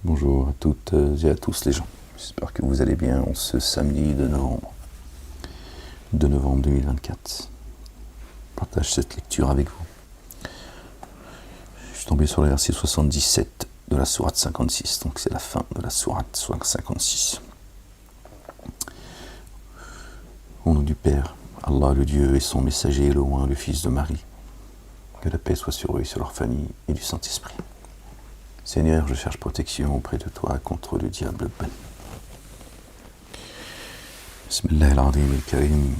Bonjour à toutes et à tous les gens. J'espère que vous allez bien en ce samedi de novembre 2024. Je partage cette lecture avec vous. Je suis tombé sur le verset 77 de la sourate 56, donc c'est la fin de la sourate 56. Au nom du Père, Allah le Dieu et son messager le loin, le Fils de Marie. Que la paix soit sur eux et sur leur famille et du Saint-Esprit. Seigneur, je cherche protection auprès de toi contre le diable banni. Bismillahirrahmanirrahim al-Karim.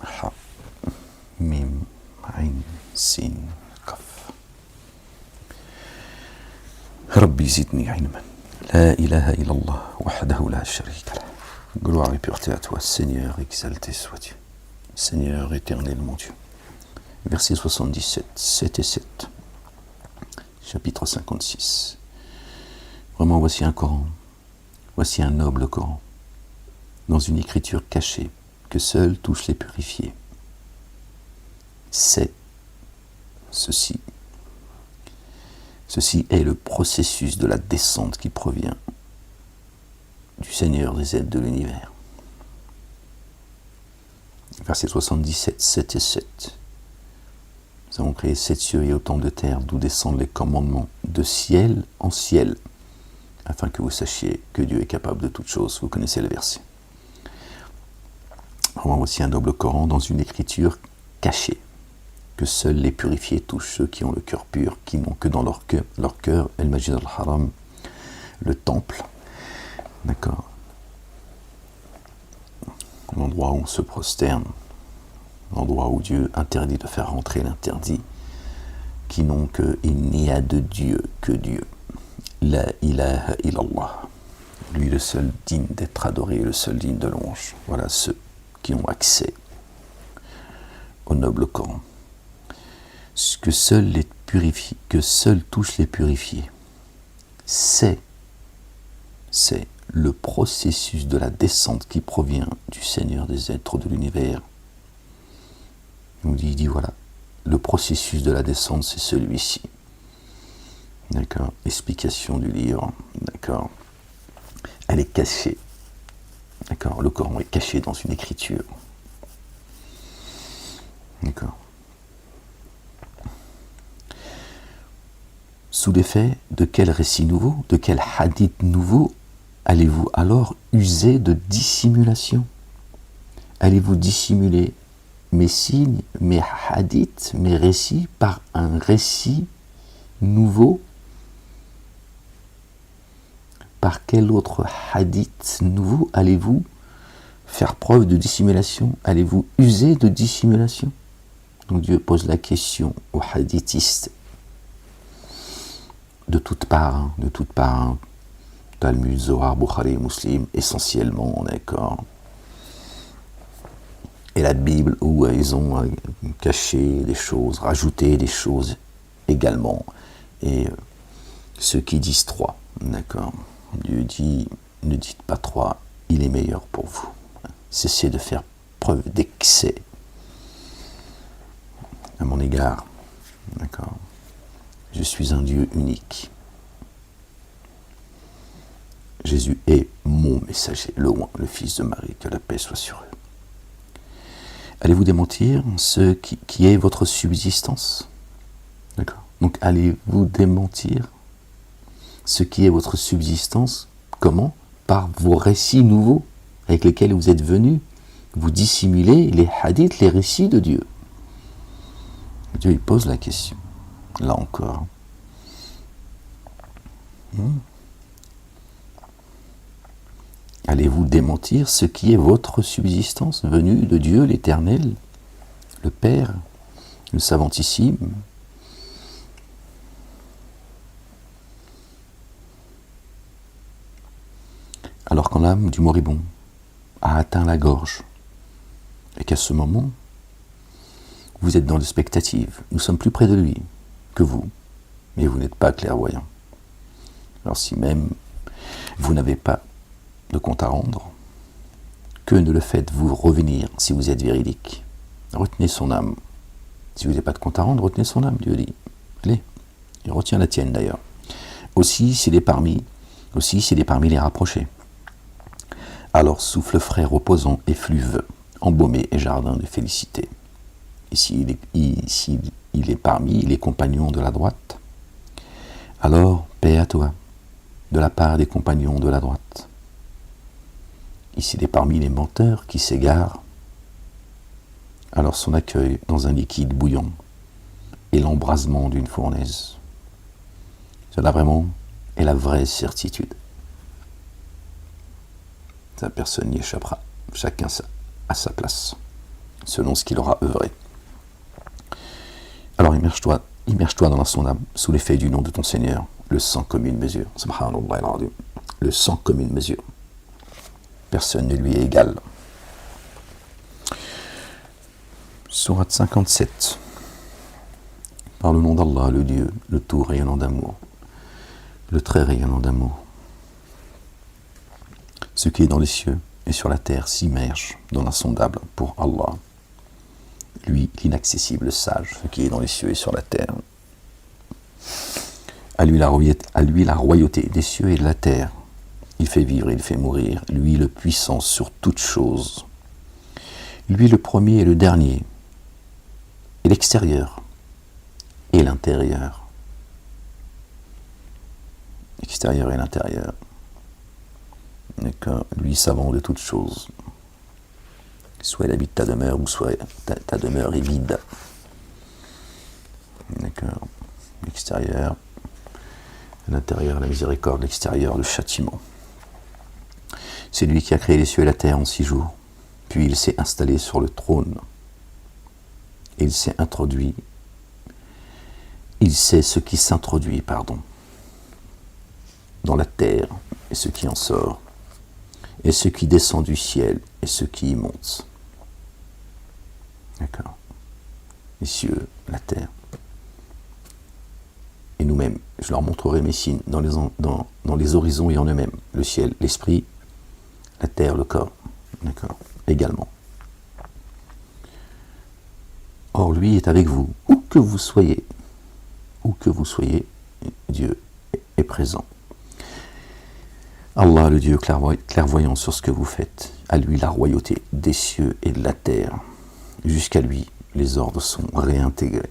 Ha, Mim, Ain, Sin, Qaf. Rabbi zidni ilman. La ilaha illallah, wahdahu la sharika lah. Gloire et pureté à toi, Seigneur, exalté soit Dieu. Seigneur éternel, mon Dieu. Verset 77, 7 et 7. Chapitre 56. Vraiment, voici un Coran, voici un noble Coran, dans une écriture cachée, que seuls touchent les purifiés. C'est ceci. Ceci est le processus de la descente qui provient du Seigneur des aides de l'univers. Verset 77, 7 et 7. Nous avons créé 7 cieux et autant de terres, d'où descendent les commandements de ciel en ciel, afin que vous sachiez que Dieu est capable de toutes choses. Vous connaissez le verset. Voici un noble Coran dans une écriture cachée, que seuls les purifiés touchent, ceux qui ont le cœur pur, qui n'ont que dans leur cœur El Majid al-Haram, le temple, d'accord, l'endroit où on se prosterne, l'endroit où Dieu interdit de faire rentrer l'interdit, qui n'ont que il n'y a de Dieu que Dieu. La ilaha illallah. Lui le seul digne d'être adoré, le seul digne de louange. Voilà ceux qui ont accès au noble Coran. Que seuls touchent les purifiés. C'est le processus de la descente qui provient du Seigneur des êtres de l'univers. Il dit voilà, le processus de la descente, c'est celui-ci. D'accord, explication du livre, d'accord. Elle est cachée, d'accord. Le Coran est caché dans une écriture, d'accord. Sous l'effet de quel récit nouveau, de quel hadith nouveau allez-vous alors user de dissimulation? Allez-vous dissimuler mes signes, mes hadiths, mes récits par un récit nouveau? Par quel autre hadith nouveau allez-vous faire preuve de dissimulation? Allez-vous user de dissimulation? Donc Dieu pose la question aux hadithistes de toutes parts, Talmud, Zohar, Bukhari, Muslim, essentiellement, d'accord. Et la Bible, où ils ont caché des choses, rajouté des choses également. Et ceux qui disent 3, d'accord. Dieu dit, ne dites pas 3, il est meilleur pour vous. Cessez de faire preuve d'excès à mon égard. D'accord. Je suis un Dieu unique. Jésus est mon messager, le Fils de Marie, que la paix soit sur eux. Allez-vous démentir ce qui est votre subsistance? D'accord. Donc allez-vous démentir ce qui est votre subsistance? Comment? Par vos récits nouveaux avec lesquels vous êtes venus. Vous dissimulez les hadiths, les récits de Dieu. Dieu il pose la question. Là encore. Allez-vous démentir ce qui est votre subsistance, venue de Dieu l'Éternel, le Père, le Savantissime? Alors quand l'âme du moribond a atteint la gorge, et qu'à ce moment, vous êtes dans l'expectative, nous sommes plus près de lui que vous, mais vous n'êtes pas clairvoyant. Alors si même vous n'avez pas de compte à rendre, que ne le faites-vous revenir si vous êtes véridique? Retenez son âme. Si vous n'avez pas de compte à rendre, retenez son âme, Dieu dit. Allez, il retient la tienne d'ailleurs. Aussi, s'il est parmi Aussi, s'il est parmi les rapprochés. Alors souffle frais reposant et fluve, embaumé et jardin de félicité. Et s'il est parmi les compagnons de la droite, alors paix à toi, de la part des compagnons de la droite. Et s'il est parmi les menteurs qui s'égarent, alors son accueil dans un liquide bouillant et l'embrasement d'une fournaise. Cela vraiment est la vraie certitude. Ça, personne n'y échappera, chacun à sa place, selon ce qu'il aura œuvré. Alors immerge-toi dans la son âme, sous l'effet du nom de ton Seigneur, le sang comme une mesure. Subhanallah al-azim. Le sang comme une mesure. Personne ne lui est égal. Sourate 57. Par le nom d'Allah, le Dieu, le tout rayonnant d'amour, le très rayonnant d'amour. Ce qui est dans les cieux et sur la terre s'immerge dans l'insondable pour Allah. Lui, l'inaccessible sage, ce qui est dans les cieux et sur la terre. À lui la royauté des cieux et de la terre. Il fait vivre, il fait mourir. Lui, le puissant sur toutes choses. Lui, le premier et le dernier. Et l'extérieur. Et l'intérieur. L'extérieur et l'intérieur. D'accord. Lui, savant de toutes choses. Soit il habite ta demeure, ou soit ta demeure est vide. D'accord. L'extérieur, l'intérieur, la miséricorde, l'extérieur, le châtiment. C'est lui qui a créé les cieux et la terre en 6 jours. Puis il s'est installé sur le trône. Et il s'est introduit. Il sait ce qui s'introduit, dans la terre et ce qui en sort, et ce qui descend du ciel et ce qui y monte. D'accord. Les cieux, la terre. Et nous-mêmes, je leur montrerai mes signes dans les horizons et en eux-mêmes. Le ciel, l'esprit, la terre, le corps. D'accord. Également. Or, lui est avec vous, où que vous soyez. Où que vous soyez, Dieu est présent. Allah, le Dieu clairvoyant sur ce que vous faites, à lui la royauté des cieux et de la terre. Jusqu'à lui, les ordres sont réintégrés.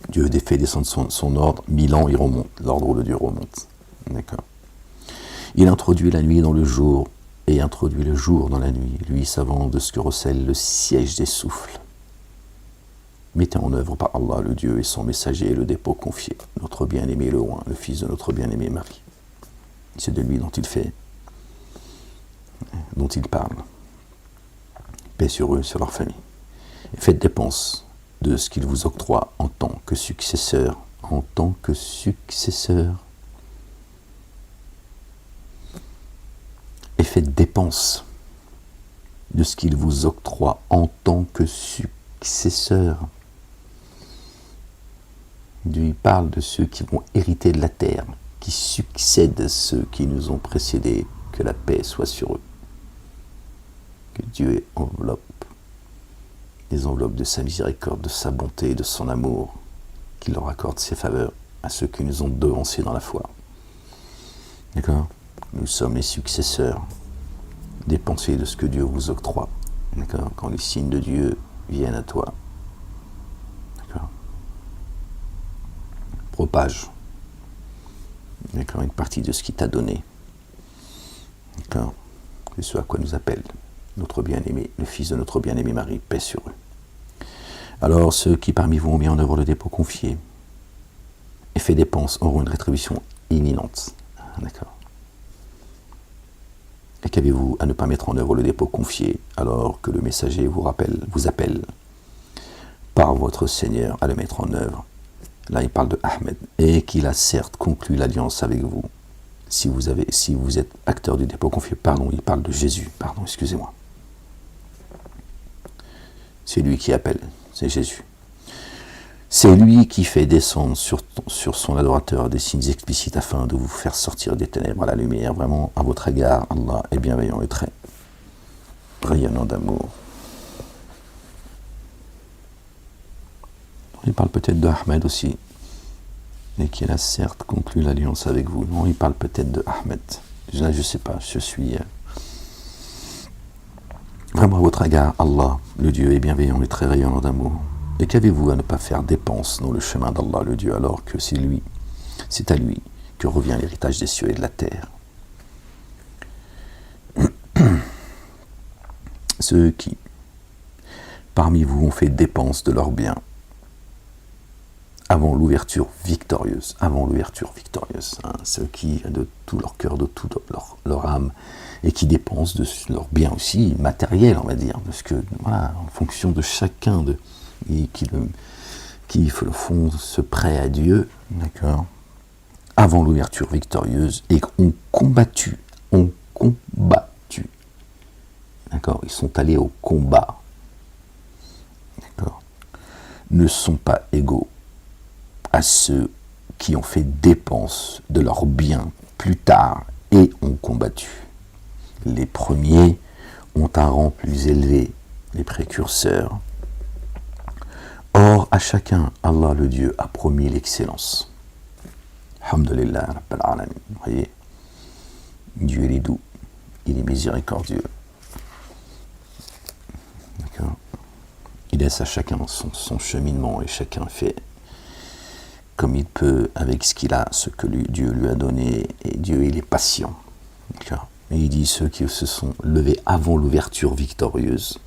Dieu fait descendre son ordre, 1000 ans, il remonte. L'ordre de Dieu remonte. D'accord. Il introduit la nuit dans le jour et introduit le jour dans la nuit, lui savant de ce que recèle le siège des souffles. Mettez en œuvre par Allah, le Dieu et son messager, le dépôt confié, notre bien-aimé le roi, le fils de notre bien-aimé Marie. C'est de lui dont il parle. Paix sur eux, sur leur famille. Et faites dépense de ce qu'il vous octroie en tant que successeur. Et faites dépense de ce qu'il vous octroie en tant que successeur. Dieu il parle de ceux qui vont hériter de la terre, qui succèdent à ceux qui nous ont précédés, que la paix soit sur eux. Que Dieu enveloppe les enveloppes de sa miséricorde, de sa bonté, de son amour, qu'il leur accorde ses faveurs à ceux qui nous ont devancés dans la foi. D'accord ? Nous sommes les successeurs des pensées de ce que Dieu vous octroie. D'accord ? Quand les signes de Dieu viennent à toi. D'accord ? Propage. D'accord ? Une partie de ce qu'il t'a donné. D'accord ? C'est ce à quoi nous appelle notre bien-aimé, le fils de notre bien-aimé Marie, paix sur eux. Alors ceux qui parmi vous ont mis en œuvre le dépôt confié et fait dépense auront une rétribution imminente. D'accord. Et qu'avez-vous à ne pas mettre en œuvre le dépôt confié alors que le messager vous appelle par votre Seigneur à le mettre en œuvre? Là il parle de Ahmed, et qu'il a certes conclu l'alliance avec vous. Si vous êtes acteur du dépôt confié, il parle de Jésus, excusez-moi. C'est lui qui appelle, c'est Jésus. C'est lui qui fait descendre sur son adorateur des signes explicites afin de vous faire sortir des ténèbres à la lumière. Vraiment, à votre égard, Allah est bienveillant et très rayonnant d'amour. Il parle peut-être d'Ahmed aussi, et qu'il a certes conclu l'alliance avec vous. Non, il parle peut-être de Ahmed. Là, je ne sais pas, je suis vraiment à votre égard. Allah, le Dieu, est bienveillant et très rayonnant d'amour. Et qu'avez-vous à ne pas faire dépense dans le chemin d'Allah, le Dieu, alors que c'est à lui que revient l'héritage des cieux et de la terre. Ceux qui, parmi vous, ont fait dépense de leurs biens avant l'ouverture victorieuse, ceux qui, de tout leur cœur, de toute leur âme, et qui dépensent de leurs biens aussi matériels, on va dire, parce que, voilà, en fonction de chacun qui font ce prêt à Dieu, d'accord, avant l'ouverture victorieuse, et ont combattu, d'accord, ils sont allés au combat, d'accord, ne sont pas égaux à ceux qui ont fait dépense de leurs biens plus tard et ont combattu. Les premiers ont un rang plus élevé, les précurseurs. Or, à chacun, Allah le Dieu a promis l'excellence. Alhamdulillah, Rabbil Alamin. Vous voyez, Dieu il est doux, il est miséricordieux. D'accord. Il laisse à chacun son cheminement et chacun fait comme il peut avec ce qu'il a, ce que Dieu lui a donné, et Dieu il est patient. D'accord. Et il dit ceux qui se sont levés avant l'ouverture victorieuse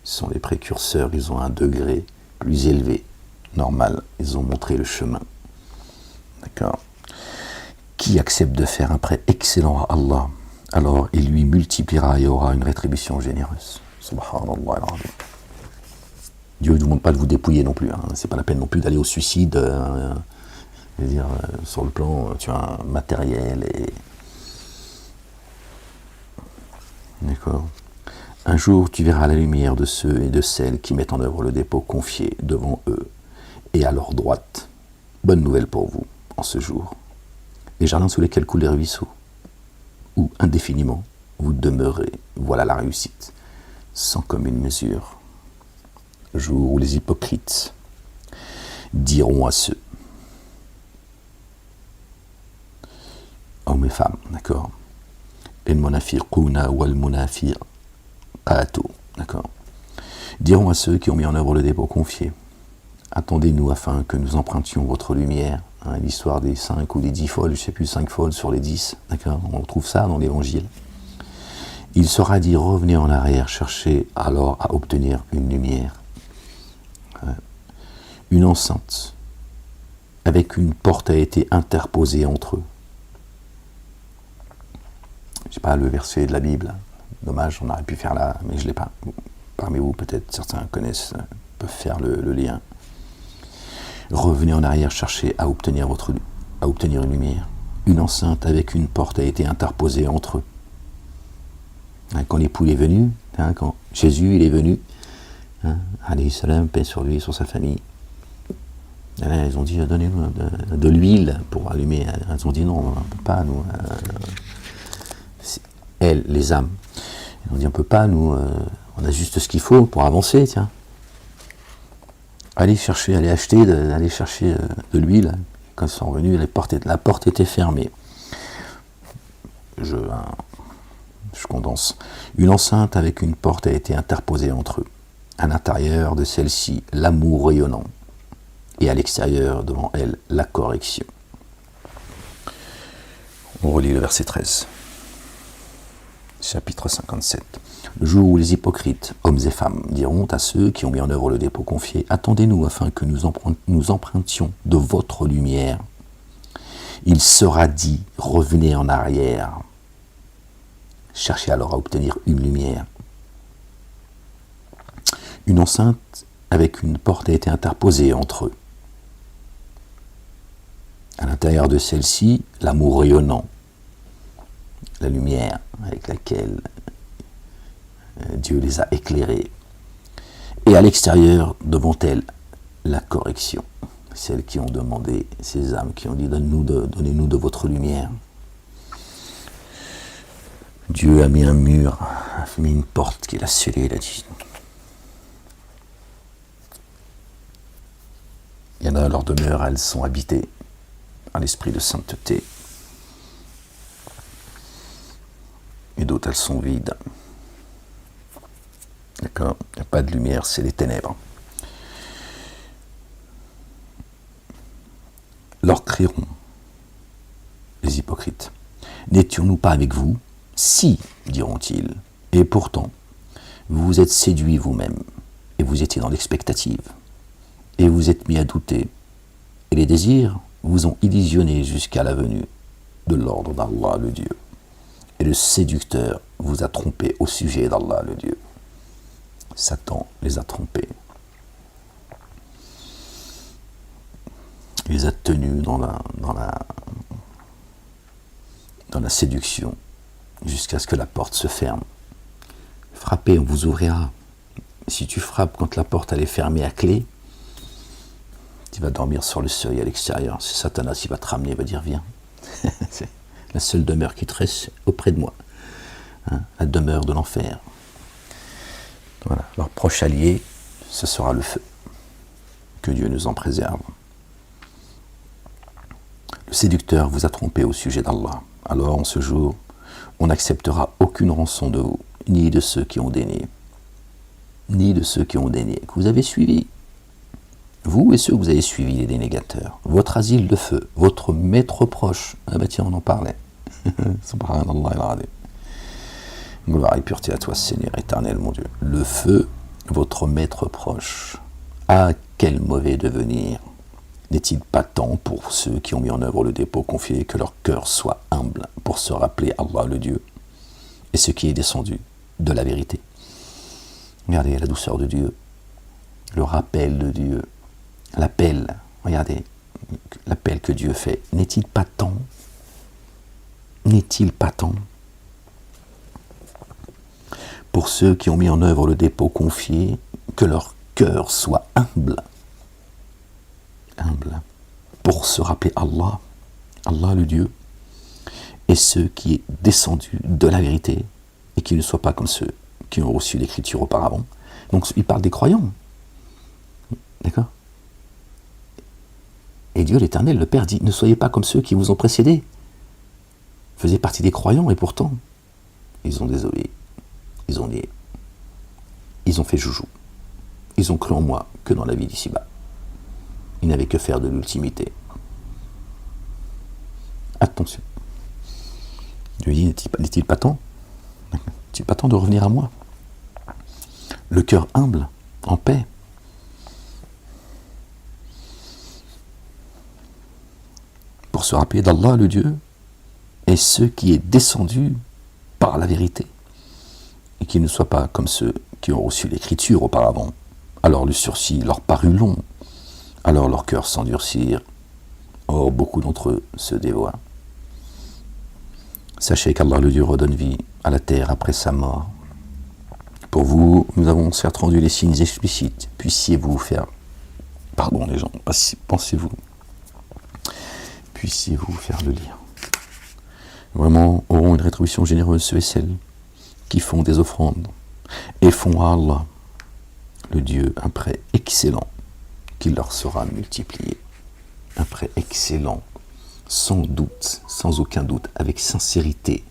sont les précurseurs, ils ont un degré plus élevé, normal, ils ont montré le chemin. D'accord. Qui accepte de faire un prêt excellent à Allah, alors il lui multipliera et aura une rétribution généreuse. Subhanallah al-Azim. Dieu ne vous demande pas de vous dépouiller non plus. Hein. C'est pas la peine non plus d'aller au suicide, sur le plan matériel. D'accord. Un jour, tu verras la lumière de ceux et de celles qui mettent en œuvre le dépôt confié devant eux et à leur droite. Bonne nouvelle pour vous en ce jour. Les jardins sous lesquels coulent les ruisseaux, où indéfiniment vous demeurez, voilà la réussite, sans commune mesure. Jour où les hypocrites diront à ceux, hommes et femmes, d'accord, el munafiquna wal munafiqatu, d'accord, diront à ceux qui ont mis en œuvre le dépôt confié, attendez-nous afin que nous empruntions votre lumière, hein, l'histoire des 5 ou des 10 folles, je ne sais plus, 5 folles sur les 10, d'accord, on retrouve ça dans l'évangile. Il sera dit, revenez en arrière, cherchez alors à obtenir une lumière. Une enceinte avec une porte a été interposée entre eux. Je sais pas le verset de la Bible. Dommage, on aurait pu faire là, mais je l'ai pas. Parmi vous, peut-être certains connaissent, peuvent faire le lien. Revenez en arrière, cherchez à obtenir une lumière. Une enceinte avec une porte a été interposée entre eux. Quand l'époux est venu, quand Jésus il est venu, alayhi salam, paix sur lui, sur sa famille. Ils ont dit, donnez-nous de l'huile pour allumer. Ils ont dit, non, on ne peut pas, nous. Elles, les âmes. Ils ont dit, on ne peut pas, nous, on a juste ce qu'il faut pour avancer, tiens. Allez chercher de l'huile. Quand ils sont revenus, la porte était fermée. Je condense. Une enceinte avec une porte a été interposée entre eux. À l'intérieur de celle-ci, l'amour rayonnant. Et à l'extérieur, devant elle, la correction. On relit le verset 13. Chapitre 57. Le jour où les hypocrites, hommes et femmes, diront à ceux qui ont mis en œuvre le dépôt confié, attendez-nous afin que nous empruntions de votre lumière. Il sera dit, revenez en arrière. Cherchez alors à obtenir une lumière. Une enceinte avec une porte a été interposée entre eux. À l'intérieur de celle-ci, l'amour rayonnant, la lumière avec laquelle Dieu les a éclairés. Et à l'extérieur, devant elle, la correction. Celles qui ont demandé, ces âmes qui ont dit, donnez-nous de votre lumière. Dieu a mis un mur, a mis une porte qu'il a scellée, il a dit. Il y en a, leurs demeures, elles sont habitées. à l'esprit de sainteté. Et d'autres, elles sont vides. D'accord ? Il n'y a pas de lumière, c'est les ténèbres. Leur crieront les hypocrites. N'étions-nous pas avec vous ? Si, diront-ils. Et pourtant, vous vous êtes séduits vous-même, et vous étiez dans l'expectative, et vous êtes mis à douter, et les désirs vous ont illusionné jusqu'à la venue de l'ordre d'Allah le Dieu. Et le séducteur vous a trompé au sujet d'Allah le Dieu. Satan les a trompés. Il les a tenus dans la séduction jusqu'à ce que la porte se ferme. Frappez, on vous ouvrira. Si tu frappes quand la porte elle est fermée à clé, tu vas dormir sur le seuil à l'extérieur. C'est Satanas qui va te ramener, il va dire viens. C'est la seule demeure qui te reste auprès de moi. Hein, la demeure de l'enfer. Voilà. Leur proche allié, ce sera le feu. Que Dieu nous en préserve. Le séducteur vous a trompé au sujet d'Allah. Alors, en ce jour, on n'acceptera aucune rançon de vous, ni de ceux qui ont dénié, que vous avez suivis. Vous et ceux que vous avez suivis, les dénégateurs. Votre asile de feu, votre maître proche. Ah bah tiens, on en parlait. Subhanallah al-Azim. Gloire et pureté à toi, Seigneur éternel, mon Dieu. Le feu, votre maître proche. Ah, quel mauvais devenir. N'est-il pas temps pour ceux qui ont mis en œuvre le dépôt confié que leur cœur soit humble pour se rappeler Allah le Dieu et ce qui est descendu de la vérité. Regardez la douceur de Dieu, le rappel de Dieu, l'appel, regardez, l'appel que Dieu fait. N'est-il pas temps pour ceux qui ont mis en œuvre le dépôt confié que leur cœur soit humble pour se rappeler Allah le Dieu, et ceux qui est descendu de la vérité, et qui ne soient pas comme ceux qui ont reçu l'écriture auparavant. Donc il parle des croyants. D'accord ? Et Dieu l'Éternel, le Père, dit, ne soyez pas comme ceux qui vous ont précédés. Faisaient partie des croyants, et pourtant, ils ont désobéi. Ils ont nié. Ils ont fait joujou. Ils ont cru en moi que dans la vie d'ici-bas. Ils n'avaient que faire de l'ultimité. Attention. Dieu dit, n'est-il pas temps ? N'est-il pas temps de revenir à moi ? Le cœur humble, en paix. Pour se rappeler d'Allah le Dieu et ce qui est descendu par la vérité. Et qu'ils ne soient pas comme ceux qui ont reçu l'écriture auparavant. Alors le sursis leur parut long. Alors leurs cœurs s'endurcirent. Or, beaucoup d'entre eux se dévoient. Sachez qu'Allah le Dieu redonne vie à la terre après sa mort. Pour vous, nous avons certes rendu les signes explicites. Puissiez-vous faire... Pardon les gens, pensez-vous. Puissiez-vous faire le lire. Vraiment, auront une rétribution généreuse ceux et celles qui font des offrandes et font à Allah, le Dieu, un prêt excellent qui leur sera multiplié. Un prêt excellent, sans doute, sans aucun doute, avec sincérité,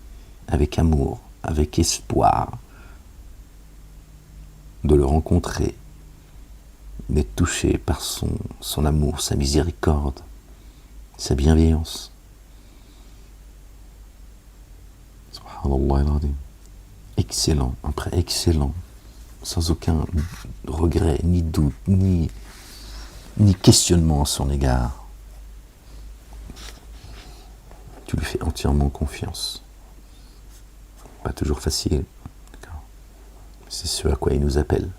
avec amour, avec espoir de le rencontrer, d'être touché par son amour, sa miséricorde, sa bienveillance. Subhanallah al-Azim. Excellent, un prêt excellent, sans aucun regret, ni doute, ni questionnement à son égard. Tu lui fais entièrement confiance. Pas toujours facile. D'accord. C'est ce à quoi il nous appelle.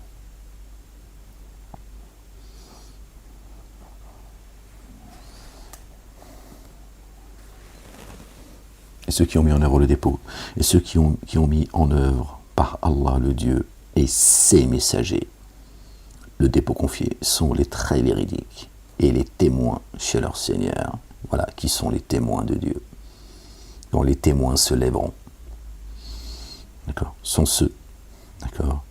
Et ceux qui ont mis en œuvre le dépôt, et ceux qui ont mis en œuvre par Allah le Dieu et ses messagers, le dépôt confié, sont les très véridiques et les témoins chez leur Seigneur. Voilà, qui sont les témoins de Dieu, dont les témoins se lèveront. D'accord ? Sont ceux, d'accord,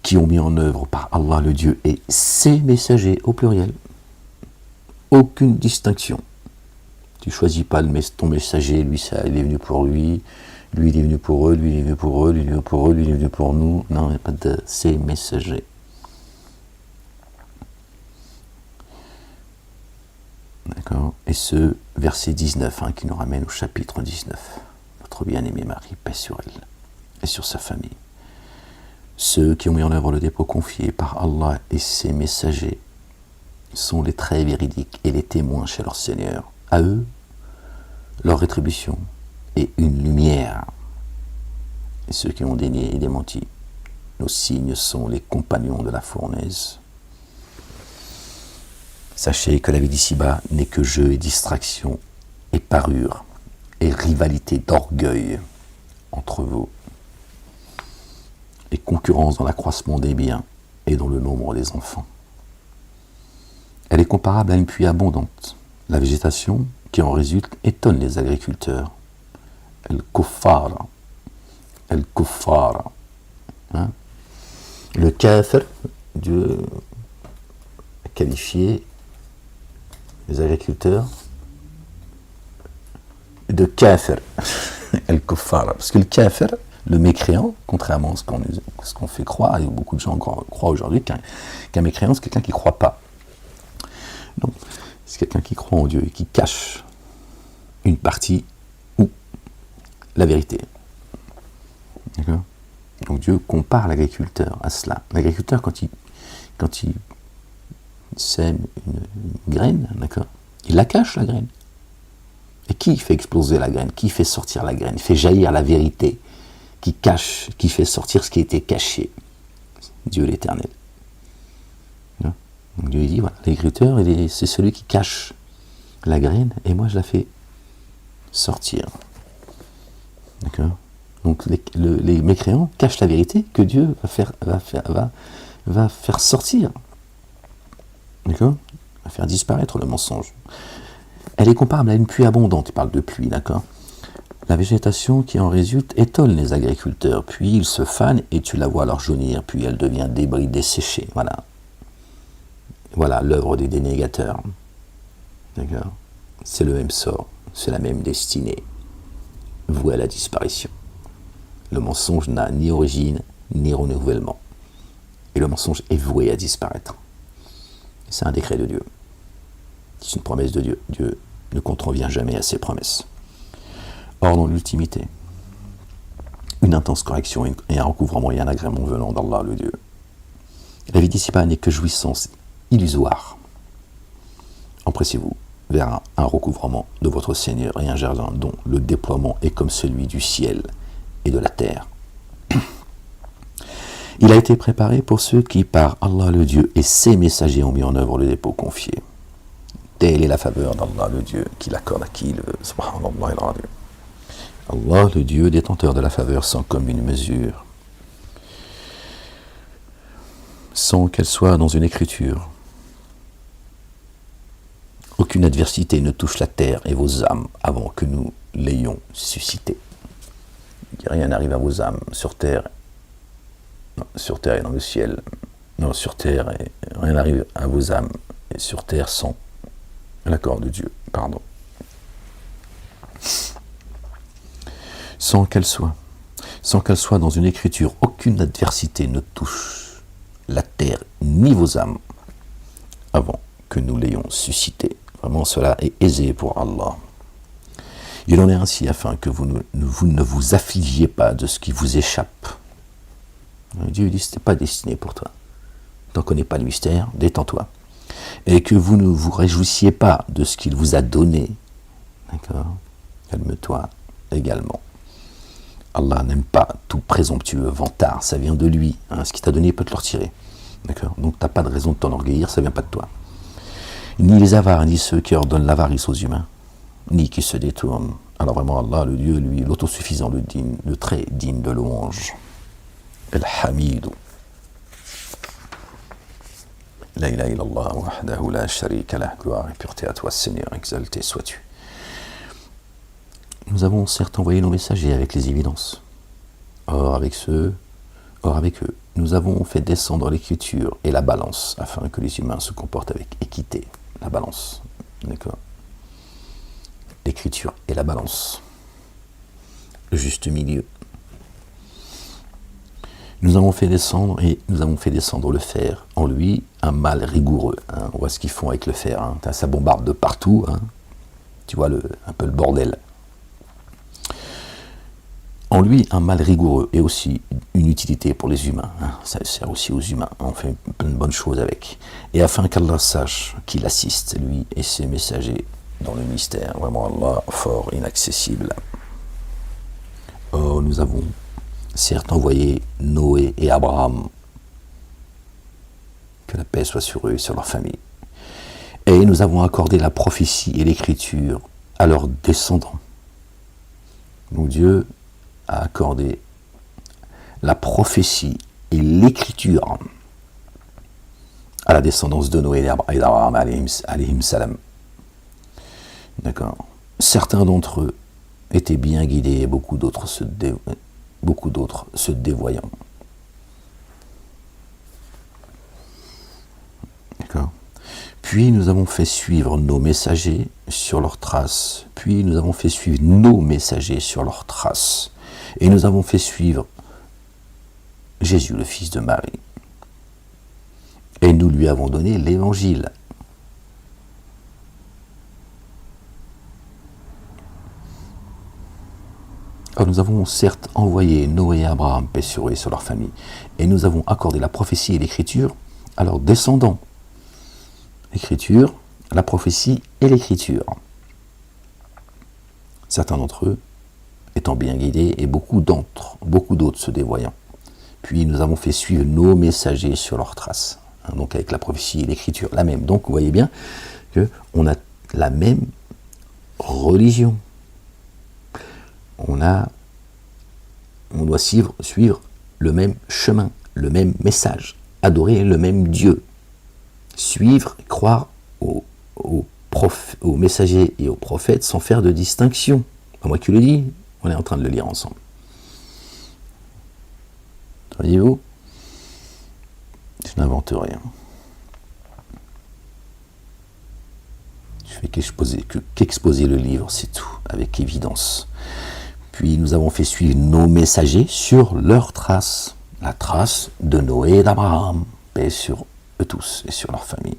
qui ont mis en œuvre par Allah le Dieu et ses messagers, au pluriel. Aucune distinction. Tu choisis pas ton messager, lui, ça, il est venu pour lui, lui, il est venu pour eux, lui, il est venu pour eux, lui, il est venu pour eux, lui, il est venu pour nous. Non, il n'y a pas de ces messagers. D'accord. Et ce verset 19 qui nous ramène au chapitre 19. Votre bien-aimée Marie, paix sur elle et sur sa famille. Ceux qui ont mis en œuvre le dépôt confié par Allah et ses messagers sont les traits véridiques et les témoins chez leur Seigneur. À eux, leur rétribution est une lumière. Et ceux qui ont dénié et démenti, nos signes sont les compagnons de la fournaise. Sachez que la vie d'ici-bas n'est que jeu et distraction et parure et rivalité d'orgueil entre vous et concurrence dans l'accroissement des biens et dans le nombre des enfants. Elle est comparable à une pluie abondante. La végétation qui en résulte étonne les agriculteurs. El-Kuffar. El-Kuffar. Le kafir, Dieu a qualifié les agriculteurs de kafir. El-Kuffar. Parce que le kafir, le mécréant, contrairement à ce qu'on fait croire, et beaucoup de gens croient aujourd'hui qu'un mécréant, c'est quelqu'un qui ne croit pas. Non, c'est quelqu'un qui croit en Dieu et qui cache une partie ou la vérité. D'accord ? Donc Dieu compare l'agriculteur à cela. L'agriculteur, quand il sème une graine, d'accord, il la cache, la graine. Et qui fait exploser la graine? Qui fait sortir la graine? Il fait jaillir la vérité, qui cache, qui fait sortir ce qui était caché. Dieu l'Éternel. Donc Dieu dit, voilà, l'agriculteur, c'est celui qui cache la graine, et moi je la fais sortir. D'accord? Donc les mécréants cachent la vérité que Dieu va faire sortir. D'accord? Va faire disparaître le mensonge. Elle est comparable à une pluie abondante, il parle de pluie, d'accord? La végétation qui en résulte étonne les agriculteurs, puis ils se fanent et tu la vois leur jaunir, puis elle devient débris desséché. Voilà l'œuvre des dénégateurs. D'accord? C'est le même sort, c'est la même destinée, vouée à la disparition. Le mensonge n'a ni origine, ni renouvellement. Et le mensonge est voué à disparaître. C'est un décret de Dieu. C'est une promesse de Dieu. Dieu ne contrevient jamais à ses promesses. Or, dans l'ultimité, une intense correction et un recouvrement et un agrément venant d'Allah, le Dieu. La vie d'ici-bas n'est que jouissance illusoire. Empressez-vous vers un recouvrement de votre Seigneur et un jardin dont le déploiement est comme celui du ciel et de la terre. Il a été préparé pour ceux qui, par Allah le Dieu et ses messagers, ont mis en œuvre le dépôt confié. Telle est la faveur d'Allah le Dieu, qui l'accorde à qui il veut. Subhanallah al-Azim. Allah le Dieu, détenteur de la faveur sans commune mesure, sans qu'elle soit dans une écriture. Aucune adversité ne touche la terre et vos âmes avant que nous l'ayons suscité. Rien n'arrive à vos âmes sur terre et dans le ciel. Non, sur terre, et rien n'arrive à vos âmes et sur terre sans l'accord de Dieu. Pardon. Sans qu'elle soit dans une écriture, aucune adversité ne touche la terre ni vos âmes avant que nous l'ayons suscité. Vraiment, cela est aisé pour Allah. Il en est ainsi afin que vous ne vous affligiez pas de ce qui vous échappe. Dieu dit, ce n'est pas destiné pour toi. Tant qu'on n'est pas le mystère, détends-toi. Et que vous ne vous réjouissiez pas de ce qu'il vous a donné. D'accord? Calme-toi également. Allah n'aime pas tout présomptueux vantard, ça vient de lui. Ce qu'il t'a donné, il peut te le retirer. D'accord? Donc tu n'as pas de raison de t'enorgueillir, ça ne vient pas de toi. Ni les avares, ni ceux qui ordonnent l'avarice aux humains, ni qui se détournent. Alors vraiment, Allah, le Dieu, lui, l'autosuffisant, le très digne de louange. El-Hamidou. La ilaha illallah, wahdahu la sharika lah, gloire et pureté à toi, Seigneur, exalté sois-tu. Nous avons certes envoyé nos messagers avec les évidences. Or avec eux, nous avons fait descendre l'écriture et la balance, afin que les humains se comportent avec équité. La balance, d'accord? l'écriture et la balance. Le juste milieu. Nous avons fait descendre le fer. En lui, un mal rigoureux. On voit ce qu'ils font avec le fer. Ça bombarde de partout. Tu vois un peu le bordel. En lui, un mal rigoureux et aussi une utilité pour les humains. Ça sert aussi aux humains. On fait plein de bonnes choses avec. Et afin qu'Allah sache qu'il assiste, lui et ses messagers, dans le mystère. Vraiment Allah, fort, inaccessible. Oh, nous avons certes envoyé Noé et Abraham, que la paix soit sur eux et sur leur famille. Et nous avons accordé la prophétie et l'écriture à leurs descendants. Donc Dieu a accordé la prophétie et l'écriture à la descendance de Noé et d'Abraham, alayhim salam. D'accord. Certains d'entre eux étaient bien guidés et beaucoup d'autres se dévoyant. D'accord. Puis nous avons fait suivre nos messagers sur leurs traces. Et nous avons fait suivre Jésus, le fils de Marie. Et nous lui avons donné l'évangile. Alors nous avons certes envoyé Noé et Abraham, paix sur eux et sur leur famille, et nous avons accordé la prophétie et l'écriture à leurs descendants. L'écriture, la prophétie et l'écriture. Certains d'entre eux étant bien guidés et beaucoup d'autres se dévoyant. Puis nous avons fait suivre nos messagers sur leurs traces. Donc avec la prophétie et l'écriture, la même. Donc vous voyez bien qu'on a la même religion. On doit suivre le même chemin, le même message, adorer le même Dieu, suivre, croire aux messagers et aux prophètes sans faire de distinction. Pas moi qui le dis, on est en train de le lire ensemble. Voyez-vous ? Je n'invente rien. Je fais qu'exposer le livre, c'est tout, avec évidence. Puis nous avons fait suivre nos messagers sur leurs traces, la trace de Noé et d'Abraham, paix sur eux tous et sur leur famille.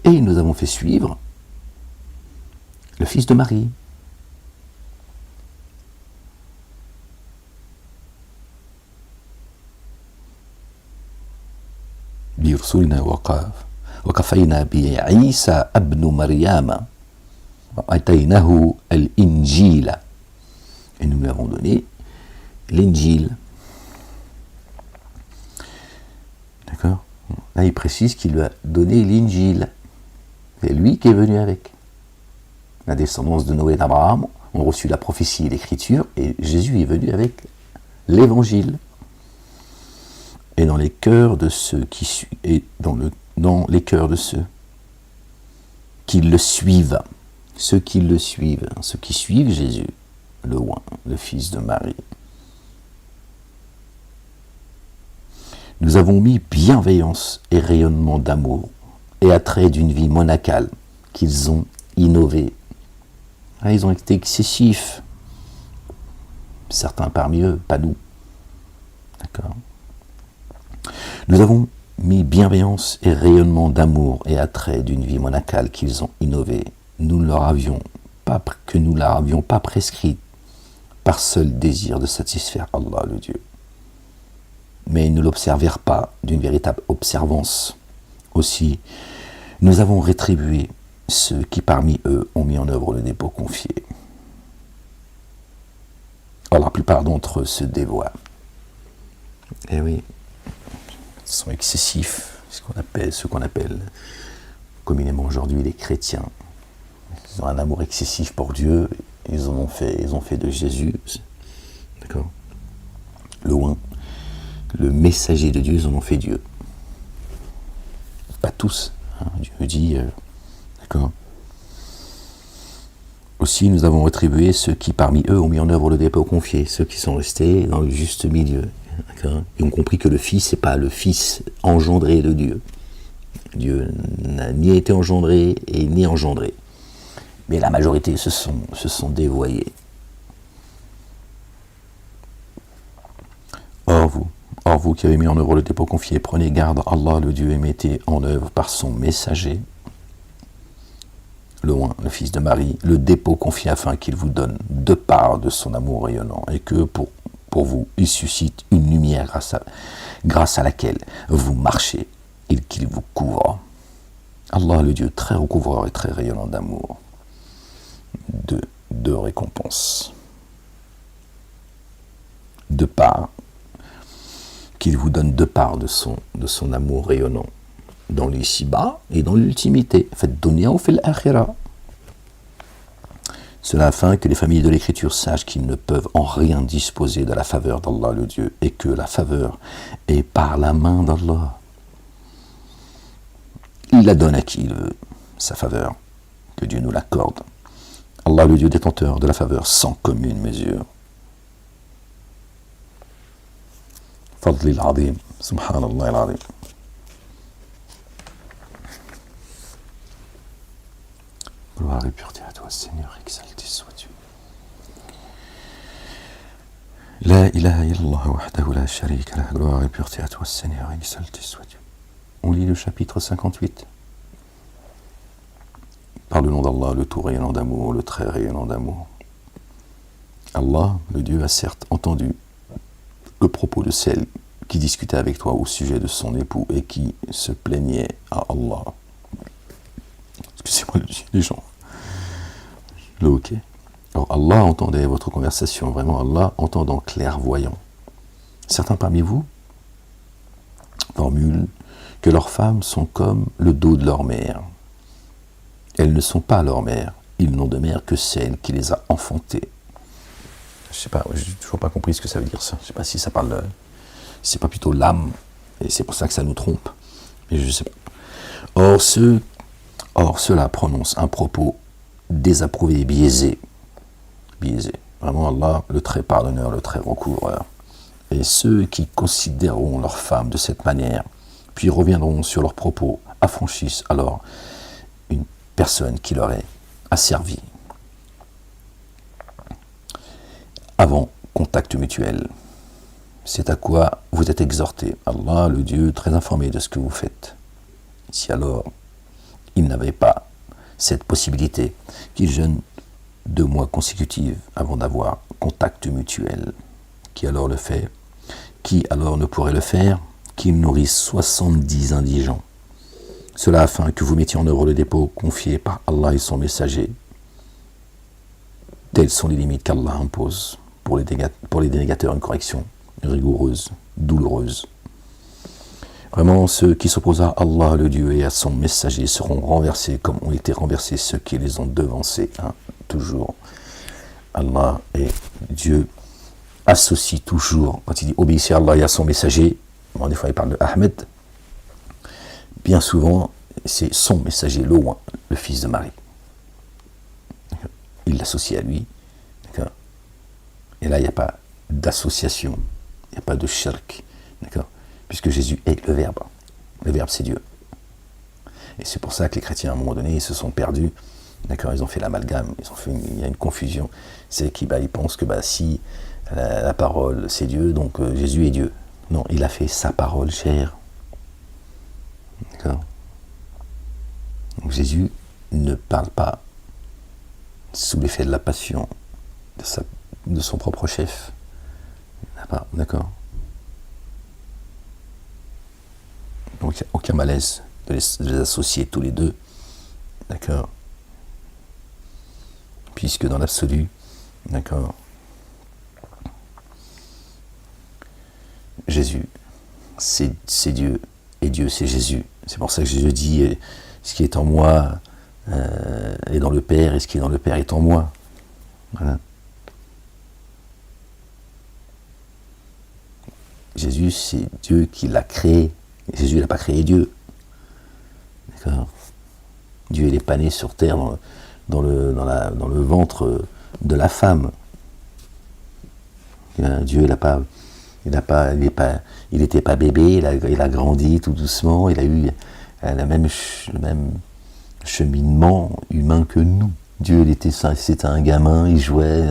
Et nous avons fait suivre le fils de Marie. بِرُسُلِنَا وَقَفَيْنَا بِعِيسَى ابْنُ مَرْيَمَ وَآتَيْنَاهُ الْإِنْجِيلَ. Et nous lui avons donné l'Injil. D'accord ? Là, il précise qu'il lui a donné l'Injil. C'est lui qui est venu avec. La descendance de Noé et d'Abraham ont reçu la prophétie et l'écriture, et Jésus est venu avec l'Évangile. Et dans les cœurs de ceux qui le suivent, ceux qui suivent Jésus, le oint, le fils de Marie. Nous avons mis bienveillance et rayonnement d'amour et attrait d'une vie monacale qu'ils ont innové. Ils ont été excessifs. Certains parmi eux, pas nous. D'accord ? Nous avons mis bienveillance et rayonnement d'amour et attrait d'une vie monacale qu'ils ont innové. Que nous ne leur avions pas prescrit par seul désir de satisfaire Allah, le Dieu. Mais ils ne l'observèrent pas d'une véritable observance. Aussi, nous avons rétribué ceux qui parmi eux ont mis en œuvre le dépôt confié. Or, la plupart d'entre eux se dévoient. Eh oui, ils sont excessifs, ce qu'on appelle communément aujourd'hui les chrétiens. Ils ont un amour excessif pour Dieu, ils ont fait de Jésus, d'accord, le messager de Dieu, ils en ont fait Dieu. Pas tous, Dieu dit, d'accord. Aussi, nous avons rétribué ceux qui parmi eux ont mis en œuvre le dépôt confié, ceux qui sont restés dans le juste milieu. D'accord. Ils ont compris que le Fils, n'est pas le Fils engendré de Dieu. Dieu n'a ni été engendré et ni engendré. Mais la majorité se sont dévoyés. Or vous qui avez mis en œuvre le dépôt confié, prenez garde, Allah le Dieu, et mettez en œuvre par son messager, le Fils de Marie, le dépôt confié afin qu'il vous donne de part de son amour rayonnant, et que pour vous, il suscite une lumière grâce à laquelle vous marchez et qu'il vous couvre. Allah le Dieu très recouvreur et très rayonnant d'amour, de récompense. De part, qu'il vous donne de part de son amour rayonnant dans l'ici-bas et dans l'ultimité. Faites dunya ou fil akhira. Cela afin que les familles de l'écriture sachent qu'ils ne peuvent en rien disposer de la faveur d'Allah le Dieu et que la faveur est par la main d'Allah. Il la donne à qui il veut, sa faveur, que Dieu nous l'accorde. Allah le Dieu détenteur de la faveur sans commune mesure. Fadli al-Azim, subhanallah al-Azim. Gloire et pureté à toi, Seigneur, exalté sois-tu. La ilaha illallah wahdahu la sharika lah. Gloire et pureté à toi, Seigneur, exalté sois-tu. On lit le chapitre 58. Par le nom d'Allah, le tout rayonnant d'amour, le très rayonnant d'amour. Allah, le Dieu, a certes entendu le propos de celle qui discutait avec toi au sujet de son époux et qui se plaignait à Allah. Excusez-moi, les gens. Le ok. Alors Allah entendait votre conversation, vraiment Allah entendant clairvoyant. Certains parmi vous formulent que leurs femmes sont comme le dos de leur mère. Elles ne sont pas leur mère, ils n'ont de mère que celle qui les a enfantées. Je sais pas, j'ai toujours pas compris ce que ça veut dire ça. Je sais pas si ça parle, c'est pas plutôt l'âme, et c'est pour ça que ça nous trompe. Mais je sais pas. Or ceux-là prononcent un propos désapprouvé et biaisé. Vraiment Allah, le très pardonneur, le très recouvreur. Et ceux qui considéreront leurs femmes de cette manière, puis reviendront sur leurs propos, affranchissent alors une personne qui leur est asservie. Avant contact mutuel. C'est à quoi vous êtes exhortés. Allah, le Dieu très informé de ce que vous faites. Si alors il n'avait pas cette possibilité qu'il jeûne 2 mois consécutifs avant d'avoir contact mutuel, qui alors le fait? Qui alors ne pourrait le faire? Qu'il nourrisse 70 indigents. Cela afin que vous mettiez en œuvre le dépôt confié par Allah et son messager. Telles sont les limites qu'Allah impose pour les dénégateurs, une correction rigoureuse, douloureuse. Vraiment, ceux qui s'opposent à Allah, le Dieu, et à son messager seront renversés comme ont été renversés ceux qui les ont devancés. Toujours, Allah et Dieu associent toujours, quand il dit obéissez à Allah et à son messager, bon, des fois il parle de Ahmed, bien souvent c'est son messager, le fils de Marie. Il l'associe à lui. D'accord. Et là, il n'y a pas d'association, il n'y a pas de shirk, d'accord, puisque Jésus est le Verbe. Le Verbe, c'est Dieu. Et c'est pour ça que les chrétiens, à un moment donné, ils se sont perdus, d'accord, ils ont fait l'amalgame, il y a une confusion. C'est qu'ils ils pensent que si la parole, c'est Dieu, donc Jésus est Dieu. Non, il a fait sa parole chère. D'accord. Donc Jésus ne parle pas sous l'effet de la passion de son propre chef. D'accord. Donc il n'y a aucun malaise de les associer tous les deux. D'accord. Puisque dans l'absolu, d'accord, Jésus, c'est Dieu, et Dieu, c'est Jésus. C'est pour ça que Jésus dit, ce qui est en moi est dans le Père, et ce qui est dans le Père est en moi. Voilà. Jésus, c'est Dieu qui l'a créé. Jésus n'a pas créé Dieu. D'accord. Dieu, il n'est pas né sur terre dans le ventre de la femme. Dieu, il n'a pas Il n'était pas bébé, il a grandi tout doucement, il a eu le même cheminement humain que nous. Dieu, c'était un gamin, il jouait,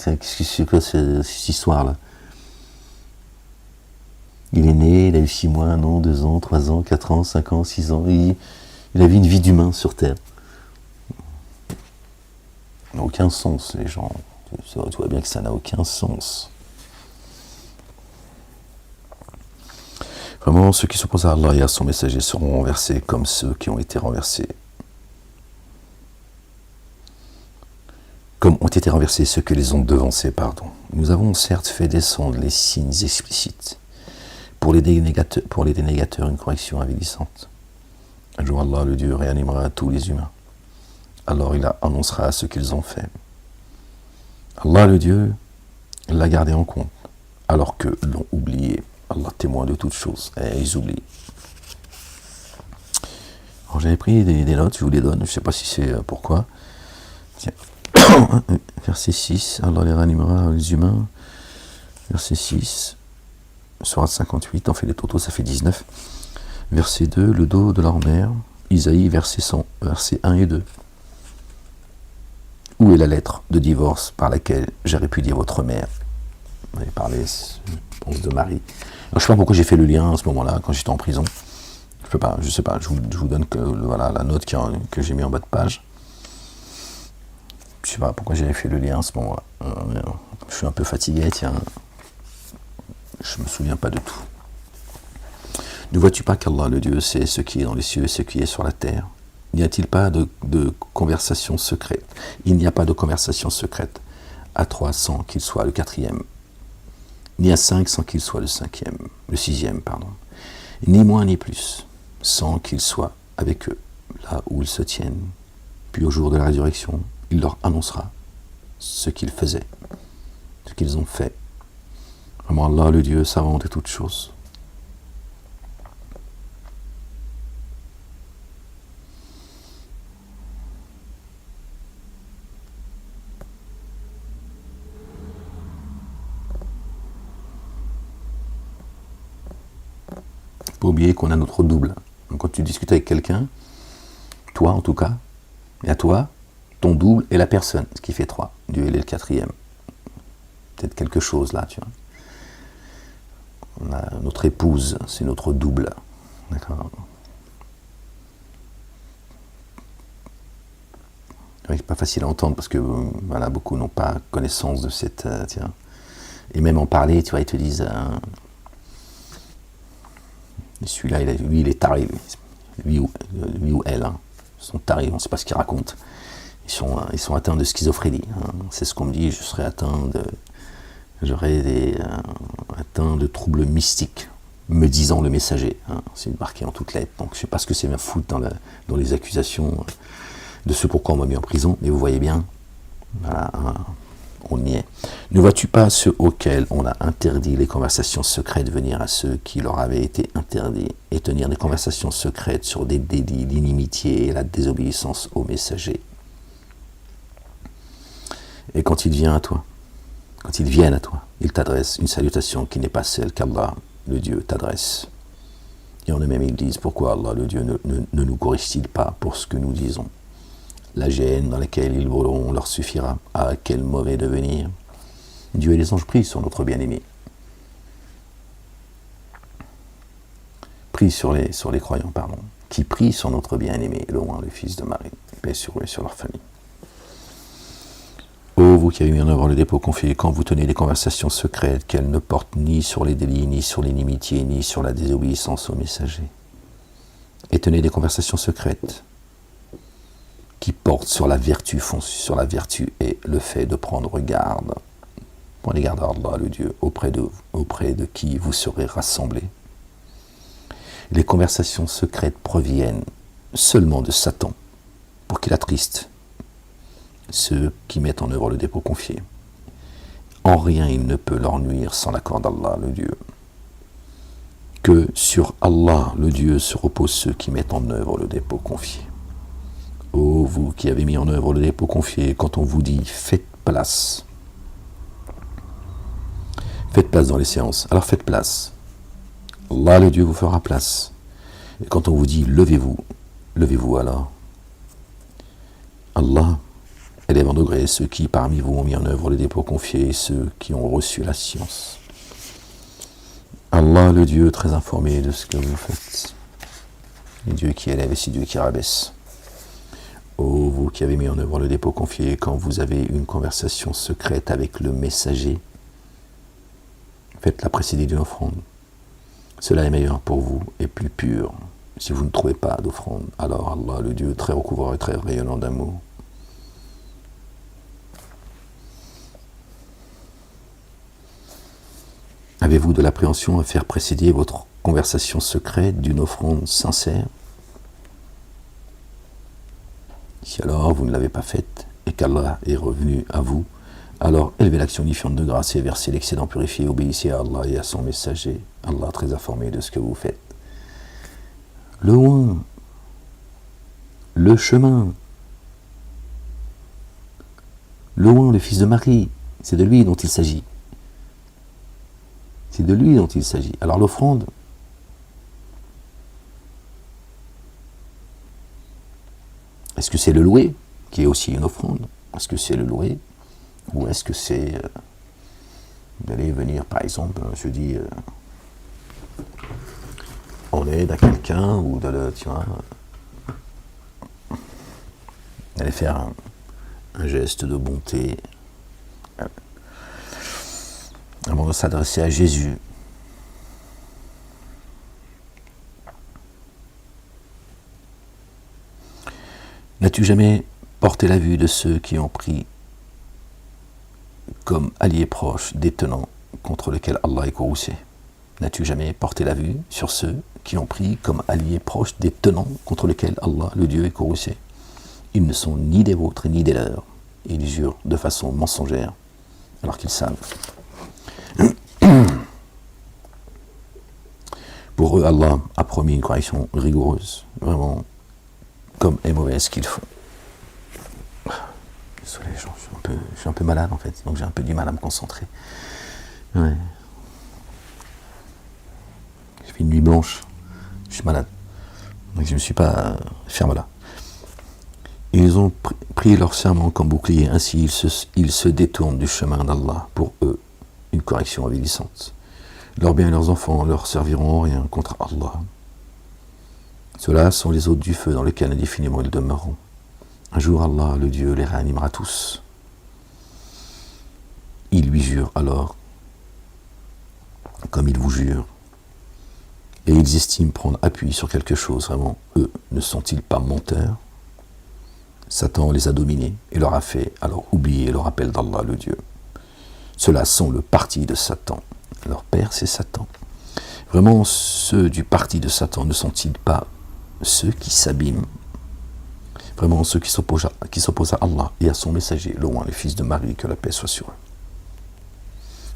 qu'est-ce que c'est que cette histoire-là? Il est né, il a eu 6 mois, 1 an, 2 ans, 3 ans, 4 ans, 5 ans, 6 ans, il a vu une vie d'humain sur Terre. Ça n'a aucun sens, les gens. Tu vois bien que ça n'a aucun sens. Vraiment, ceux qui s'opposent à Allah et à son messager seront renversés comme ceux qui ont été renversés. Comme ont été renversés ceux que les ont devancés, pardon. Nous avons certes fait descendre les signes explicites. Pour les dénégateurs, une correction avilissante. Un jour, Allah, le Dieu, réanimera tous les humains. Alors il annoncera ce qu'ils ont fait. Allah, le Dieu, l'a gardé en compte, alors que l'ont oublié. Allah, témoin de toutes choses, et ils oublient. Alors j'avais pris des notes, je vous les donne, je ne sais pas si c'est pourquoi. Tiens. Verset 6, Allah les réanimera les humains. Verset 6, Sourate 58, on fait les totaux, ça fait 19. Verset 2, le dos de leur mère. Isaïe, verset 1 et 2. Où est la lettre de divorce par laquelle j'ai répudié votre mère? On avait parlé, je pense, de Marie. Alors, je ne sais pas pourquoi j'ai fait le lien à ce moment-là, quand j'étais en prison. Je sais pas, je vous donne la note que j'ai mis en bas de page. Je ne sais pas pourquoi j'avais fait le lien à ce moment-là. Je suis un peu fatigué, tiens. Je ne me souviens pas de tout. Ne vois-tu pas qu'Allah, le Dieu, sait ce qui est dans les cieux et ce qui est sur la terre? N'y a-t-il pas de conversation secrète? Il n'y a pas de conversation secrète à 3 sans qu'il soit le 4e, ni à 5 sans qu'il soit le 6e, pardon. Ni moins ni plus, sans qu'il soit avec eux, là où ils se tiennent. Puis au jour de la résurrection, il leur annoncera ce qu'ils faisaient, ce qu'ils ont fait. Vraiment, Allah, le Dieu, savant de toutes choses. Faut pas oublier qu'on a notre double. Donc quand tu discutes avec quelqu'un, toi en tout cas, et à toi, ton double est la personne, ce qui fait 3. Dieu il est le 4e. Peut-être quelque chose là, tu vois. On a notre épouse, c'est notre double. D'accord. C'est pas facile à entendre parce que voilà, beaucoup n'ont pas connaissance de cette. Et même en parler, tu vois, ils te disent. Celui-là, lui, il est taré, lui ou elle, hein. Ils sont tarés, on ne sait pas ce qu'ils racontent. Ils sont atteints de schizophrénie. Hein. C'est ce qu'on me dit, j'aurais atteint de troubles mystiques, me disant le messager. Hein. C'est marqué en toutes lettres. Donc je ne sais pas ce que c'est bien foutre dans les accusations de ce pourquoi on m'a mis en prison, mais vous voyez bien, voilà, hein, on y est. Ne vois-tu pas ceux auxquels on a interdit les conversations secrètes venir à ceux qui leur avaient été interdits et tenir des conversations secrètes sur des délits, l'inimitié et la désobéissance au messager? Et quand ils viennent à toi, ils t'adressent une salutation qui n'est pas celle qu'Allah, le Dieu, t'adresse. Et en eux-mêmes, ils disent, pourquoi Allah, le Dieu, ne nous corrige-t-il pas pour ce que nous disons? La gêne dans laquelle ils voleront leur suffira. Ah, quel mauvais devenir! Dieu et les anges prient sur notre bien-aimé. Prient sur les croyants, pardon. Qui prient sur notre bien-aimé, le fils de Marie. Paix sur eux et sur leur famille. Ô vous qui avez mis en œuvre le dépôt confié, quand vous tenez des conversations secrètes, qu'elles ne portent ni sur les délits, ni sur l'inimitié, ni sur la désobéissance au messager. Et tenez des conversations secrètes qui portent sur la vertu, et le fait de prendre garde. Prenez garde à Allah, le Dieu, auprès de qui vous serez rassemblés. Les conversations secrètes proviennent seulement de Satan, pour qu'il attriste ceux qui mettent en œuvre le dépôt confié. En rien il ne peut leur nuire sans l'accord d'Allah, le Dieu. Que sur Allah, le Dieu, se reposent ceux qui mettent en œuvre le dépôt confié. Ô vous qui avez mis en œuvre le dépôt confié, quand on vous dit « faites place », Faites place dans les séances. Alors faites place. Allah, le Dieu, vous fera place. Et quand on vous dit levez-vous, levez-vous alors. Allah élève en degré ceux qui parmi vous ont mis en œuvre les dépôts confiés et ceux qui ont reçu la science. Allah, le Dieu très informé de ce que vous faites. Le Dieu qui élève et c'est Dieu qui rabaisse. Ô vous qui avez mis en œuvre le dépôt confié, quand vous avez une conversation secrète avec le messager, faites-la précéder d'une offrande. Cela est meilleur pour vous et plus pur. Si vous ne trouvez pas d'offrande, alors Allah, le Dieu très recouvrant et très rayonnant d'amour. Avez-vous de l'appréhension à faire précéder votre conversation secrète d'une offrande sincère? Si alors vous ne l'avez pas faite et qu'Allah est revenu à vous, alors élevez l'action unifiante de grâce et versez l'excédent purifié, obéissez à Allah et à son messager, Allah très informé de ce que vous faites. Le loin, le chemin, le fils de Marie, c'est de lui dont il s'agit. C'est de lui dont il s'agit. Alors l'offrande, est-ce que c'est le loué qui est aussi une offrande? Est-ce que c'est le loué? Ou est-ce que c'est d'aller venir, par exemple, je dis, on aide à quelqu'un ou d'aller faire un geste de bonté avant de s'adresser à Jésus. N'as-tu jamais porté la vue de ceux qui ont pris comme alliés proches des tenants contre lesquels Allah est courroucé? N'as-tu jamais porté la vue sur ceux qui ont pris comme alliés proches des tenants contre lesquels Allah, le Dieu, est courroucé? Ils ne sont ni des vôtres ni des leurs. Ils jurent de façon mensongère alors qu'ils savent. Pour eux, Allah a promis une correction rigoureuse, vraiment comme est mauvaise qu'ils font. Désolé, je suis un peu malade en fait, donc j'ai un peu du mal à me concentrer. Ouais. J'ai fait une nuit blanche, je suis malade, donc je ne me suis pas fermé là. Ils ont pris leur serment comme bouclier, ainsi ils se détournent du chemin d'Allah. Pour eux, une correction avilissante. Leurs biens et leurs enfants leur serviront en rien contre Allah. Ceux-là sont les hôtes du feu dans lesquels indéfiniment ils demeureront. Un jour, Allah, le Dieu, les réanimera tous. Ils lui jurent alors, comme ils vous jurent, et ils estiment prendre appui sur quelque chose. Vraiment, eux, ne sont-ils pas menteurs? Satan les a dominés et leur a fait alors oublier le rappel d'Allah, le Dieu. Ceux-là sont le parti de Satan. Leur père, c'est Satan. Vraiment, ceux du parti de Satan ne sont-ils pas ceux qui s'abîment? Vraiment, ceux qui s'opposent à Allah et à son messager, loin les fils de Marie, que la paix soit sur eux,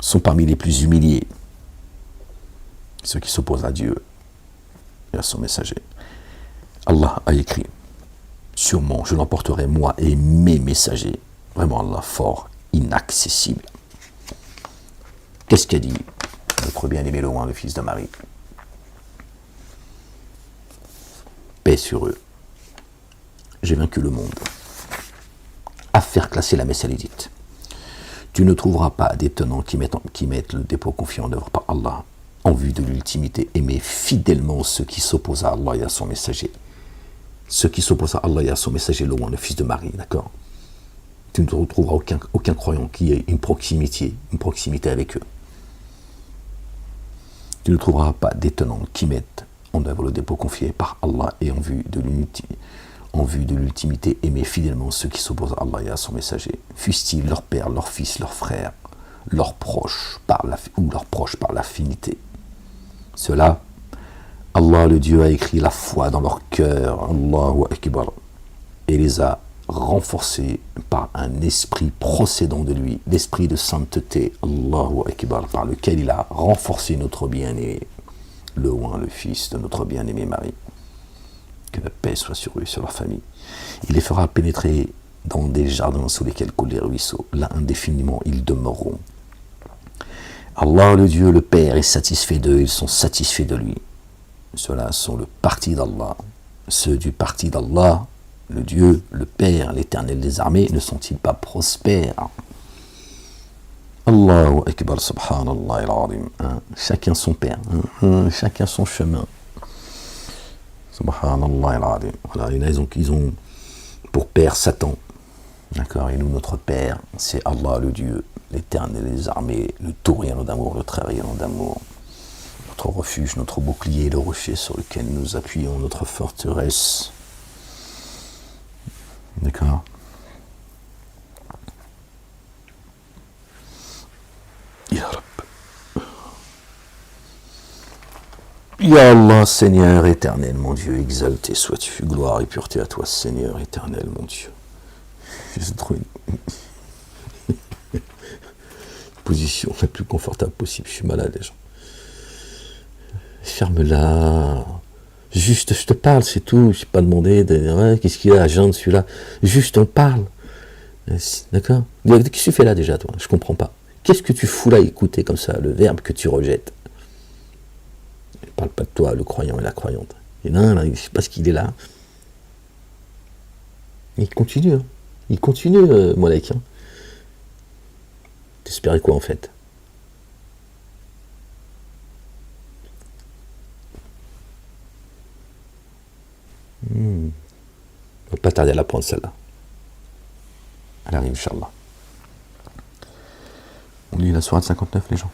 sont parmi les plus humiliés. Ceux qui s'opposent à Dieu et à son messager. Allah a écrit: sûrement je l'emporterai moi et mes messagers. Vraiment Allah fort, inaccessible. Qu'est-ce qu'a dit notre bien-aimé loin, le fils de Marie? Paix sur eux. J'ai vaincu le monde. À faire classer la Messalidite. Tu ne trouveras pas des tenants qui mettent le dépôt confié en œuvre par Allah en vue de l'ultimité. Aimer fidèlement ceux qui s'opposent à Allah et à son messager. Ceux qui s'opposent à Allah et à son messager, loin, le fils de Marie, d'accord? Tu ne retrouveras aucun croyant qui ait une proximité avec eux. Tu ne trouveras pas des tenants qui mettent en œuvre le dépôt confié par Allah et en vue de l'ultimité, aimer fidèlement ceux qui s'opposent à Allah et à son messager, fussent-ils leur père, leur fils, leur frère, leurs proches par l'affinité. Cela, Allah, le Dieu, a écrit la foi dans leur cœur, Allahu Akbar, et les a renforcés par un esprit procédant de lui, l'esprit de sainteté, Allahu Akbar, par lequel il a renforcé notre bien-aimé, le fils de notre bien-aimé Marie. Que la paix soit sur eux et sur leur famille. Il les fera pénétrer dans des jardins sous lesquels coulent les ruisseaux. Là, indéfiniment, ils demeureront. Allah, le Dieu, le Père, est satisfait d'eux, ils sont satisfaits de lui. Ceux-là sont le parti d'Allah. Ceux du parti d'Allah, le Dieu, le Père, l'Éternel des armées, ne sont-ils pas prospères? Allahu Akbar, subhanallah al-azim. Chacun son Père, chacun son chemin. Subhanallah al-azim. Voilà, ils ont pour Père Satan. D'accord, et nous, notre Père, c'est Allah, le Dieu, l'Éternel des armées, le tout rien d'amour, le très rien d'amour. Notre refuge, notre bouclier, le rocher sur lequel nous appuyons, notre forteresse. D'accord. Ya Rab. Ya Allah, Seigneur éternel, mon Dieu, exalté sois-tu, gloire et pureté à toi, Seigneur éternel, mon Dieu. J'ai trouvé une position la plus confortable possible, je suis malade, les gens. Ferme-la. Juste, je te parle, c'est tout. Je n'ai pas demandé qu'est-ce qu'il y a à jeune celui-là. Juste, on parle. D'accord? Qu'est-ce que tu fais là déjà, toi? Je comprends pas. Qu'est-ce que tu fous là, écouter comme ça, le verbe que tu rejettes? Je ne parle pas de toi, le croyant et la croyante. Et là, je ne sais pas ce qu'il est là. Il continue, hein. Il continue, Molek. Hein. T'espérais quoi, en fait? On va pas tarder à l'apprendre, celle-là. Elle arrive, Inch'Allah. On lit la sourate 59, les gens.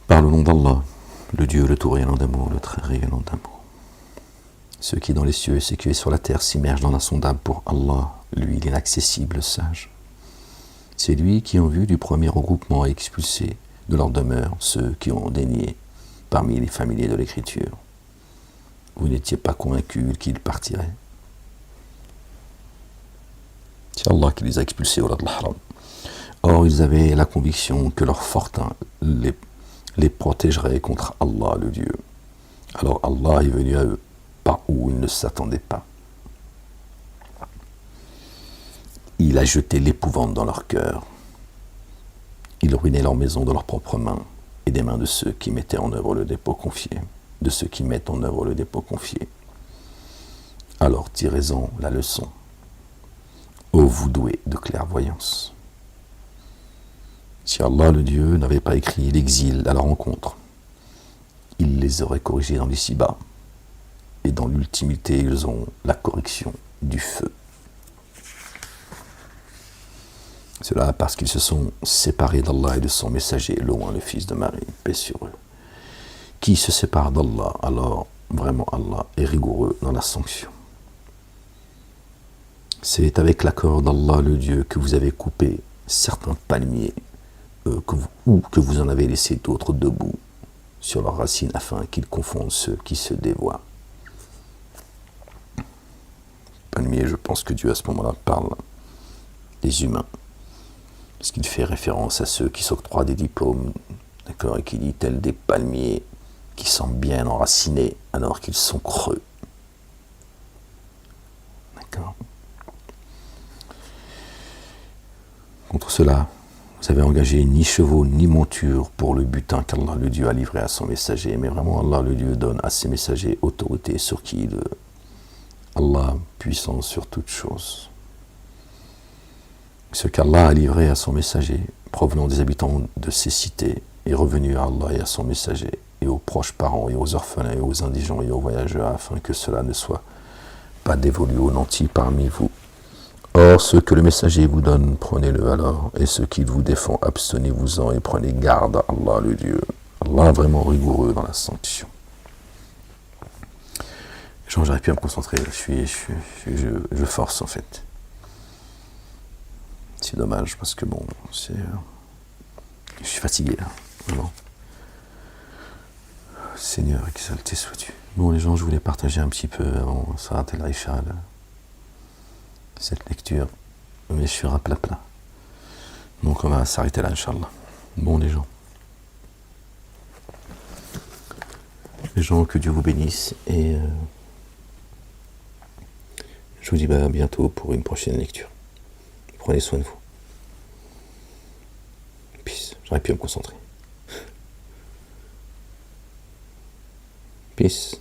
Par le nom d'Allah, le Dieu, le tout rayonnant d'amour, le très rayonnant d'amour. Ceux qui dans les cieux et ceux qui sur la terre s'immergent dans l'insondable pour Allah, lui, l'inaccessible sage. C'est lui qui, en vue du premier regroupement, a expulsé de leur demeure ceux qui ont dénié parmi les familiers de l'écriture. Vous n'étiez pas convaincus qu'ils partiraient. C'est Allah qui les a expulsés au delà de l'Haram. Or, ils avaient la conviction que leur fortin les protégerait contre Allah, le Dieu. Alors Allah est venu à eux, par où ils ne s'attendaient pas. Il a jeté l'épouvante dans leur cœur. Il ruinait leur maison de leurs propres mains et des mains de ceux qui mettaient en œuvre le dépôt confié, de ceux qui mettent en œuvre le dépôt confié. Alors tirez-en la leçon, ô vous doués de clairvoyance. Si Allah, le Dieu, n'avait pas écrit l'exil à leur rencontre, il les aurait corrigés dans l'ici-bas, et dans l'ultimité, ils ont la correction du feu. Cela parce qu'ils se sont séparés d'Allah et de son messager, loin le fils de Marie, paix sur eux. Qui se sépare d'Allah, alors vraiment Allah est rigoureux dans la sanction. C'est avec l'accord d'Allah, le Dieu, que vous avez coupé certains palmiers, ou que vous en avez laissé d'autres debout sur leurs racines, afin qu'ils confondent ceux qui se dévoient. Palmiers, je pense que Dieu à ce moment-là parle des humains, parce qu'il fait référence à ceux qui s'octroient des diplômes, d'accord, et qui dit tels des palmiers qui sont bien enracinés alors qu'ils sont creux. D'accord. Contre cela, vous avez engagé ni chevaux ni montures pour le butin qu'Allah le Dieu a livré à son messager, mais vraiment Allah le Dieu donne à ses messagers autorité sur qui il veut. Allah puissant sur toutes choses. Ce qu'Allah a livré à son messager, provenant des habitants de ces cités, est revenu à Allah et à son messager, et aux proches parents, et aux orphelins, et aux indigents, et aux voyageurs, afin que cela ne soit pas dévolu aux nantis parmi vous. Or, ce que le messager vous donne, prenez-le alors, et ce qu'il vous défend, abstenez-vous-en, et prenez garde à Allah le Dieu. Allah est vraiment rigoureux dans la sanction. J'arrive plus à me concentrer, je force en fait. C'est dommage parce que bon, je suis fatigué là, vraiment. Seigneur, exalté sois-tu. Bon les gens, je voulais partager un petit peu avant Salat al-Isha, cette lecture, mais je suis rapla-pla. Donc on va s'arrêter là, Inch'Allah. Bon les gens. Les gens, que Dieu vous bénisse et je vous dis à bientôt pour une prochaine lecture. Prenez soin de vous. Peace. J'aurais pu me concentrer. Peace.